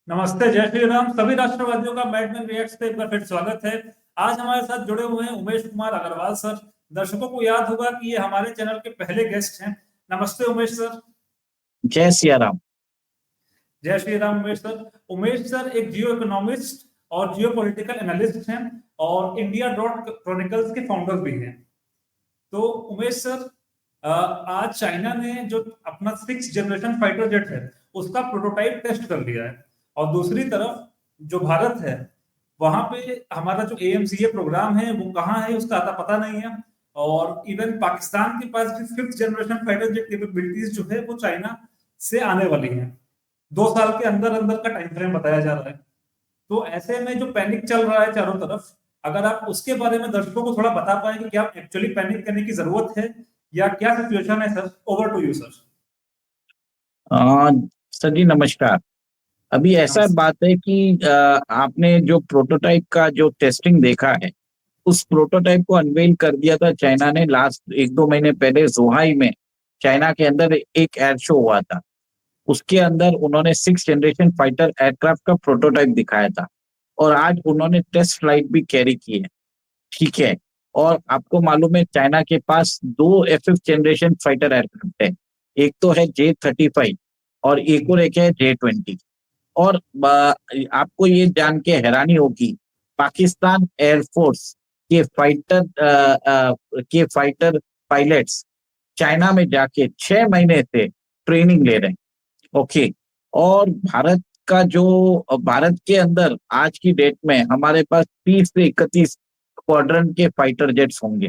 नमस्ते, जय श्री राम। सभी राष्ट्रवादियों का मैडमैन रिएक्ट्स पे एक बार फिर स्वागत है। आज हमारे साथ जुड़े हुए हैं उमेश कुमार अग्रवाल सर। दर्शकों को याद होगा कि ये हमारे चैनल के पहले गेस्ट हैं। नमस्ते उमेश सर। जय सिया राम। जय श्री राम उमेश सर। उमेश सर एक जियो इकोनॉमिस्ट और जियो पॉलिटिकल एनालिस्ट हैं और इंडिया डॉट क्रॉनिकल्स के फाउंडर भी हैं। तो उमेश सर, आज चाइना ने जो अपना 6th जनरेशन फाइटर जेट है उसका प्रोटोटाइप टेस्ट कर लिया है। और दूसरी तरफ जो भारत है वहां पे हमारा जो एएमसीए प्रोग्राम है वो कहाँ है उसका आता पता नहीं है। और इवन पाकिस्तान के पास भी 5th generation fighter jet capabilities जो है वो चाइना से आने वाली है। 2 साल के अंदर अंदर का टाइम फ्रेम बताया जा रहा है। तो ऐसे में जो पैनिक चल रहा है चारों तरफ, अगर आप उसके बारे में दर्शकों को थोड़ा बता पाए कि क्या एक्चुअली पैनिक करने की जरूरत है या क्या सिचुएशन है sir. Over to you sir. Sir ji नमस्कार। अभी ऐसा बात है कि आपने जो प्रोटोटाइप का जो टेस्टिंग देखा है उस प्रोटोटाइप को अनवेल कर दिया था चाइना ने लास्ट 1-2 महीने पहले जोहाई में। चाइना के अंदर एक एयर शो हुआ था, उसके अंदर उन्होंने 6th जनरेशन फाइटर एयरक्राफ्ट का प्रोटोटाइप दिखाया था और आज उन्होंने टेस्ट फ्लाइट भी कैरी की है। ठीक है। और आपको मालूम है चाइना के पास 2 5th जनरेशन फाइटर एयरक्राफ्ट है। एक तो है J-35 और एक है J-20। और आपको ये जान के हैरानी होगी, पाकिस्तान एयरफोर्स के फाइटर पायलट्स चाइना में जाके 6 महीने से ट्रेनिंग ले रहे हैं। ओके। और भारत के अंदर आज की डेट में हमारे पास 30 से 31 स्क्वाड्रन के फाइटर जेट्स होंगे।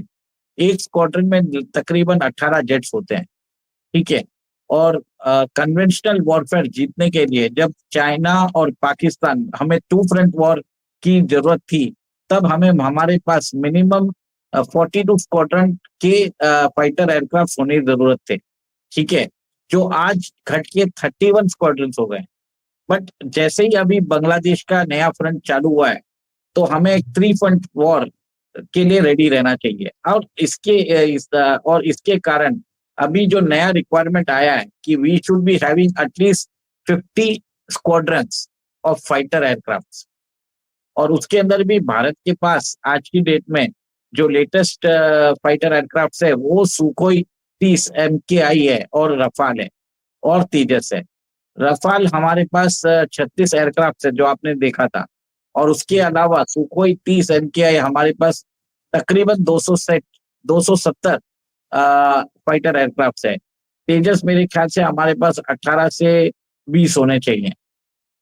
एक स्क्वाड्रन में तकरीबन 18 जेट्स होते हैं। ठीक है। और कन्वेंशनल वॉरफेयर जीतने के लिए जब चाइना और पाकिस्तान हमें 2 फ्रंट वॉर की जरूरत थी, तब हमारे पास मिनिमम 42 स्क्वाड्रन के फाइटर एयरक्राफ्ट होने की जरूरत थे। ठीक है। जो आज घट के 31 स्क्वाड्रन हो गए। बट जैसे ही अभी बांग्लादेश का नया फ्रंट चालू हुआ है तो हमें एक 3 फ्रंट वॉर के लिए रेडी रहना चाहिए। और इसके कारण अभी जो नया रिक्वायरमेंट आया है कि we should be having at least 50 squadrons of fighter aircraft. और उसके अंदर भी भारत के पास आज की डेट में जो लेटेस्ट फाइटर एयरक्राफ्ट है वो सुखोई 30 MKI है और रफाल है और तेजस है। रफाल हमारे पास 36 एयरक्राफ्ट है जो आपने देखा था। और उसके अलावा सुखोई 30 MKI हमारे पास तकरीबन 270 फाइटर एयरक्राफ्ट है। तेजस मेरे ख्याल से हमारे पास 18 से 20 होने चाहिए।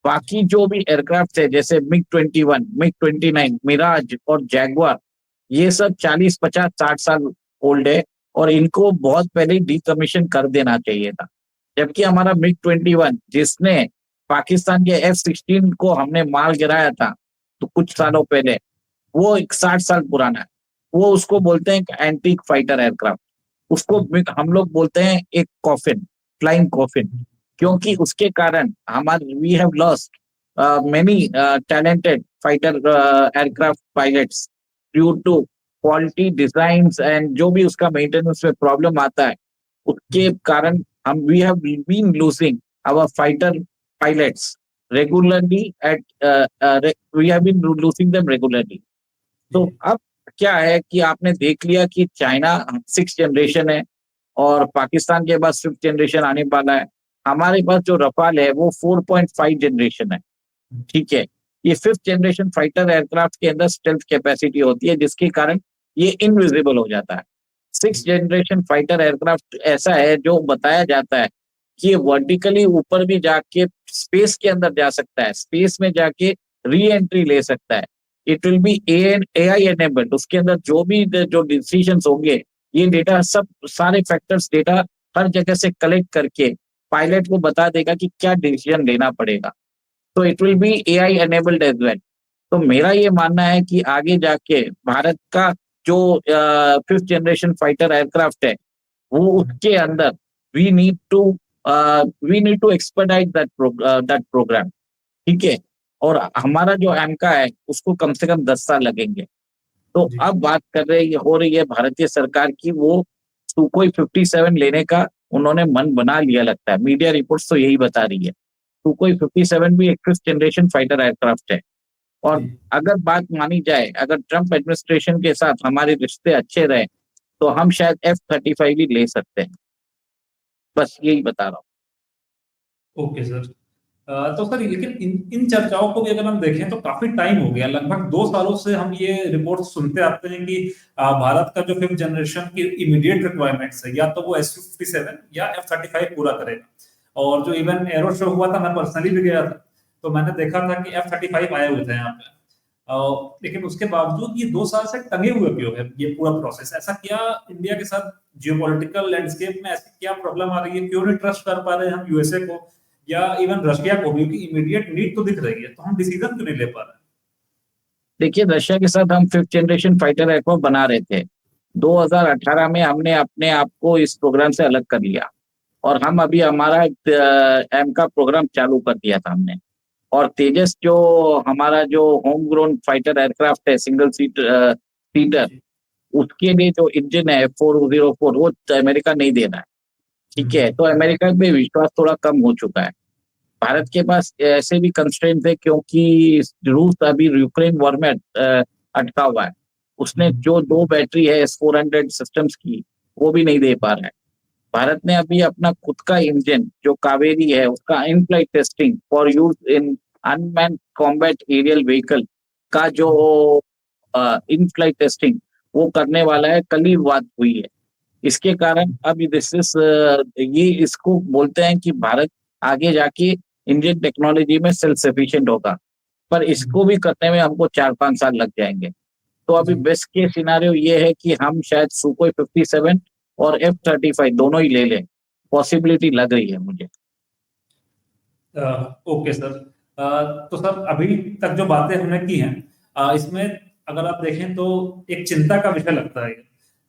बाकी जो भी एयरक्राफ्ट है जैसे MiG-21, MiG-29, मिराज और जैगवार, ये सब 40, 50, 60 साल ओल्ड है और इनको बहुत पहले डीकमीशन कर देना चाहिए था। जबकि हमारा MiG-21 जिसने पाकिस्तान के F-16 को हमने मार गिराया था तो कुछ सालों पहले, वो 60 साल पुराना है। वो उसको बोलते हैं एंटीक फाइटर एयरक्राफ्ट। उसको हम लोग बोलते हैं एक कॉफिन, फ्लाइंग कॉफिन, क्योंकि उसके कारण हमारे we have lost many talented fighter aircraft pilots due to quality design and जो भी उसका मेंटेनेंस में प्रॉब्लम आता है उसके कारण हम we have been losing our fighter pilots regularly we have been losing them regularly. तो अब क्या है कि आपने देख लिया कि चाइना 6th जनरेशन है और पाकिस्तान के पास 5th जनरेशन आने वाला है। हमारे पास जो रफाल है वो 4.5 जनरेशन है। ठीक है। ये 5th जनरेशन फाइटर एयरक्राफ्ट के अंदर स्टेल्थ कैपेसिटी होती है जिसके कारण ये इनविजिबल हो जाता है। 6th जनरेशन फाइटर एयरक्राफ्ट ऐसा है जो बताया जाता है कि ये वर्टिकली ऊपर भी जाके स्पेस के अंदर जा सकता है, स्पेस में जाके री एंट्री ले सकता है। It will be AI enabled. उसके अंदर जो डिसीजंस होंगे, ये डेटा सब सारे फैक्टर्स डेटा हर जगह से कलेक्ट करके पायलट को बता देगा कि क्या डिसीजन लेना पड़ेगा। तो it will be AI enabled as well. तो मेरा ये मानना है कि आगे जाके भारत का जो 5th जनरेशन फाइटर एयरक्राफ्ट है वो उसके अंदर we need to expertise that program. ठीक है। और हमारा जो एमका है उसको कम से कम 10 साल लगेंगे। तो अब बात हो रही है भारतीय सरकार की, वो सुखोई 57 लेने का उन्होंने मन बना लिया लगता है। मीडिया रिपोर्ट्स तो यही बता रही है। सुकोई 57 भी एक 5th जनरेशन फाइटर एयरक्राफ्ट है। और जी। अगर बात मानी जाए, अगर ट्रम्प एडमिनिस्ट्रेशन के साथ हमारे रिश्ते अच्छे रहे तो हम शायद F-35 भी ले सकते हैं। बस यही बता रहा हूँ। Okay sir. तो सर लेकिन इन चर्चाओं को भी अगर हम देखें तो काफी टाइम हो गया, लगभग 2 सालों से हम ये रिपोर्ट सुनते आते हैं कि भारत का जो 5th जनरेशन की इमीडिएट रिक्वायरमेंट्स है, या तो वो Su-57 या F-35 पूरा करेगा। और जो इवन एरो शो हुआ था, मैं पर्सनली भी गया था, तो मैंने देखा था कि F-35 आए हुए थे यहाँ पे। लेकिन उसके बावजूद ये 2 साल से टंगे हुए क्यों है ये पूरा प्रोसेस? ऐसा क्या इंडिया के साथ जियोपॉलिटिकल लैंडस्केप में ऐसी क्या प्रॉब्लम आ रही है? क्यों नहीं ट्रस्ट कर पा रहे हम यूएसए को या इवन रशिया को भी, क्योंकि इमीडिएट नीड तो दिख रही है, तो हम डिसीजन क्यों नहीं ले पा रहे? देखिए, रशिया के साथ हम 5th जनरेशन फाइटर एयरक्राफ्ट बना रहे थे। 2018 में हमने अपने आप को इस प्रोग्राम से अलग कर लिया और हम अभी हमारा एम का प्रोग्राम चालू कर दिया था हमने। और तेजस जो हमारा जो होम ग्रोन फाइटर एयरक्राफ्ट है, सिंगल सीटर, उसके लिए जो इंजन है 404, वो अमेरिका नहीं दे रहा है। ठीक है, तो अमेरिका पे विश्वास थोड़ा कम हो चुका है। भारत के पास ऐसे भी कंस्ट्रेंट है क्योंकि रूस अभी यूक्रेन वॉर में अटका हुआ है। उसने जो 2 बैटरी है S-400 सिस्टम्स की, वो भी नहीं दे पा रहा है। भारत ने अभी अपना खुद का इंजन जो कावेरी है, उसका in flight testing for use in unmanned combat aerial vehicle का जो इन फ्लाइट टेस्टिंग वो करने वाला है, कल ही बात हुई है। इसके कारण अब ये इसको बोलते हैं कि भारत आगे जाके इंडियन टेक्नोलॉजी में सेल्फ सफिशिएंट होगा, पर इसको भी करने में हमको 4-5 साल लग जाएंगे। तो अभी बेस्ट केस सिनारियो ये है कि हम शायद सुकोई 57 और F-35 दोनों ही ले लें, पॉसिबिलिटी लग रही है मुझे। Okay sir. तो सर अभी तक जो बातें हमने की हैं, इसमें अगर आप देखें तो एक चिंता का विषय लगता है।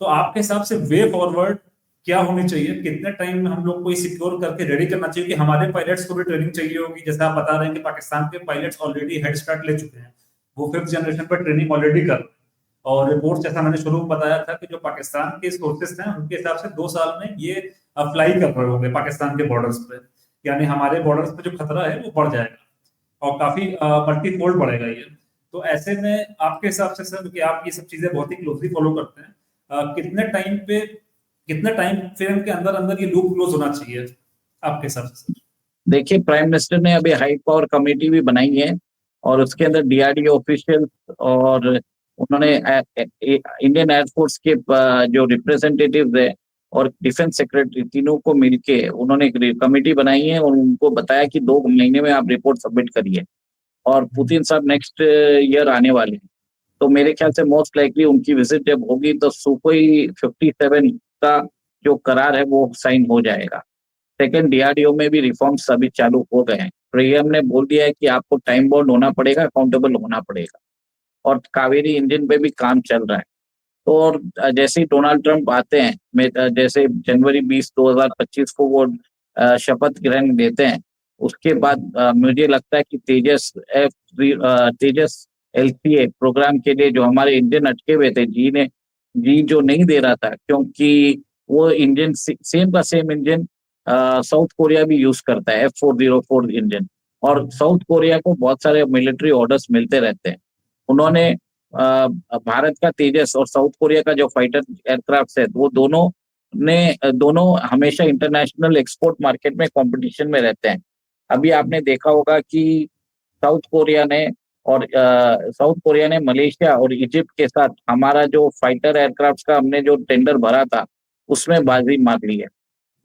तो आपके हिसाब से वे फॉरवर्ड क्या होनी चाहिए? कितने टाइम में हम लोग को सिक्योर करके रेडी करना चाहिए? कि हमारे पायलट्स को भी ट्रेनिंग चाहिए होगी, जैसे आप बता रहे हैं कि पाकिस्तान के पायलट्स ऑलरेडी हेड स्टार्ट ले चुके हैं, वो 5th जनरेशन पर ट्रेनिंग ऑलरेडी कर रहे हैं। और रिपोर्ट जैसा मैंने शुरू में बताया था कि जो पाकिस्तान के सोर्सेस हैं, उनके हिसाब से 2 साल में ये अप्लाई कर रहे होंगे पाकिस्तान के बॉर्डर्स पे, यानी हमारे बॉर्डर्स पे जो खतरा है वो बढ़ जाएगा और काफी मल्टीफोल्ड बढ़ेगा ये। तो ऐसे में आपके हिसाब से सर, कि आप ये सब चीजें बहुत ही क्लोजली फॉलो करते हैं, कितने टाइम फ्रेम के अंदर अंदर ये लूप क्लोज होना चाहिए आपके हिसाब से सर? देखिए, प्राइम मिनिस्टर ने अभी हाई पावर कमेटी भी बनाई है और उसके अंदर DRDO ऑफिशियल और उन्होंने इंडियन एयरफोर्स के जो रिप्रेजेंटेटिव है और डिफेंस सेक्रेटरी, तीनों को मिलके उन्होंने एक कमेटी बनाई है और उनको बताया कि 2 महीने में आप रिपोर्ट सबमिट करिए। और पुतिन साहब नेक्स्ट ईयर आने वाले हैं, तो मेरे ख्याल से मोस्ट लाइकली उनकी विजिट जब होगी तो सुकोई 57 का जो करार है वो साइन हो जाएगा। सेकंड, DRDO में भी रिफॉर्म्स अभी चालू हो गए हैं। प्रीएम ने बोल दिया है कि आपको टाइम बाउंड होना पड़ेगा, अकाउंटेबल होना पड़ेगा, और कावेरी इंजन पे भी काम चल रहा है। तो और जैसे ही डोनाल्ड ट्रंप आते हैं, जैसे जनवरी 20, 2025 को वो शपथ ग्रहण देते हैं, उसके बाद मुझे लगता है कि तेजस LCA प्रोग्राम के लिए जो हमारे इंजन अटके हुए थे, जी जो नहीं दे रहा था, क्योंकि वो इंजन सेम का सेम इंजन साउथ कोरिया भी यूज करता है, F-404 इंजन, और साउथ कोरिया को बहुत सारे मिलिट्री ऑर्डर्स मिलते रहते हैं। उन्होंने भारत का तेजस और साउथ कोरिया का जो फाइटर एयरक्राफ्ट है, वो दोनों हमेशा इंटरनेशनल एक्सपोर्ट मार्केट में कंपटीशन में रहते हैं। अभी आपने देखा होगा कि साउथ कोरिया ने मलेशिया और इजिप्ट के साथ हमारा जो फाइटर एयरक्राफ्ट का हमने जो टेंडर भरा था, उसमें बाजी मार ली है,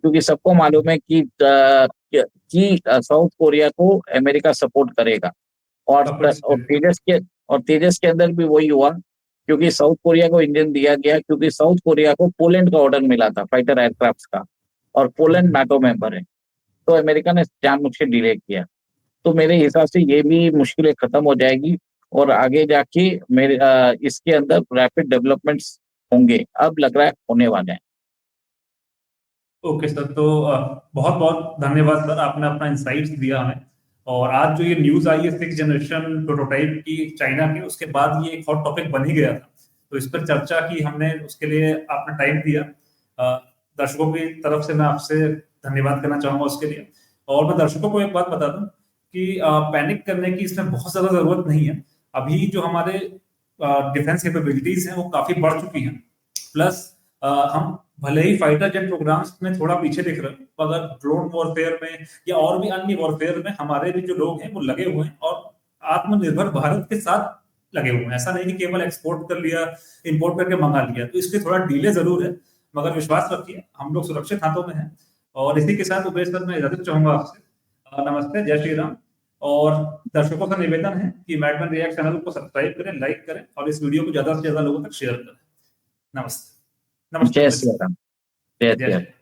क्योंकि सबको मालूम है कि साउथ कोरिया को अमेरिका सपोर्ट करेगा। और तेजस के अंदर भी वही हुआ, क्योंकि साउथ कोरिया को इंजन दिया गया, क्योंकि साउथ कोरिया को पोलैंड का ऑर्डर मिला था फाइटर एयरक्राफ्ट का, और पोलैंड नाटो मेंबर है, तो अमेरिका ने जानबूझ के डिले किया। तो मेरे हिसाब से ये भी मुश्किलें खत्म हो जाएगी और आगे जाके इसके अंदर रैपिड डेवलपमेंट्स होंगे, अब लग रहा है होने वाले हैं। ओके सर, तो बहुत बहुत धन्यवाद सर, आपने अपना इंसाइट्स दिया हमें। और आज जो ये न्यूज आई है 6th जनरेशन प्रोटोटाइप की चाइना की, उसके बाद ये एक हॉट टॉपिक बन ही गया था, तो इस पर चर्चा की हमने, उसके लिए आपने टाइम दिया। दर्शकों की तरफ से मैं आपसे धन्यवाद करना चाहूंगा उसके लिए। और मैं दर्शकों को एक बात बता दूं कि पैनिक करने की इसमें बहुत ज्यादा जरूरत नहीं है। अभी जो हमारे डिफेंस कैपेबिलिटीज हैं वो काफी बढ़ चुकी हैं। प्लस हम भले ही फाइटर जेट प्रोग्राम्स में थोड़ा पीछे दिख रहे हैं, मगर ड्रोन वॉरफेयर में या और भी अन्य वॉरफेयर में हमारे भी जो लोग हैं वो लगे हुए हैं और आत्मनिर्भर भारत के साथ लगे हुए हैं। ऐसा नहीं कि केवल एक्सपोर्ट कर लिया, इंपोर्ट करके मंगा लिया। तो इसलिए थोड़ा डिले जरूर है, मगर विश्वास रखिए हम लोग सुरक्षित हाथों में हैं। और इसी के साथ उपेश सर मैं इजाजत चाहूंगा आपसे। नमस्ते, जय श्री राम। और दर्शकों का निवेदन है कि मैडमैन रिएक्ट चैनल को सब्सक्राइब करें, लाइक करें और इस वीडियो को ज्यादा से ज्यादा लोगों तक शेयर करें। नमस्ते। नमस्ते जय उपेश श्री सर। राम। जय जय श्री श्री राम। राम।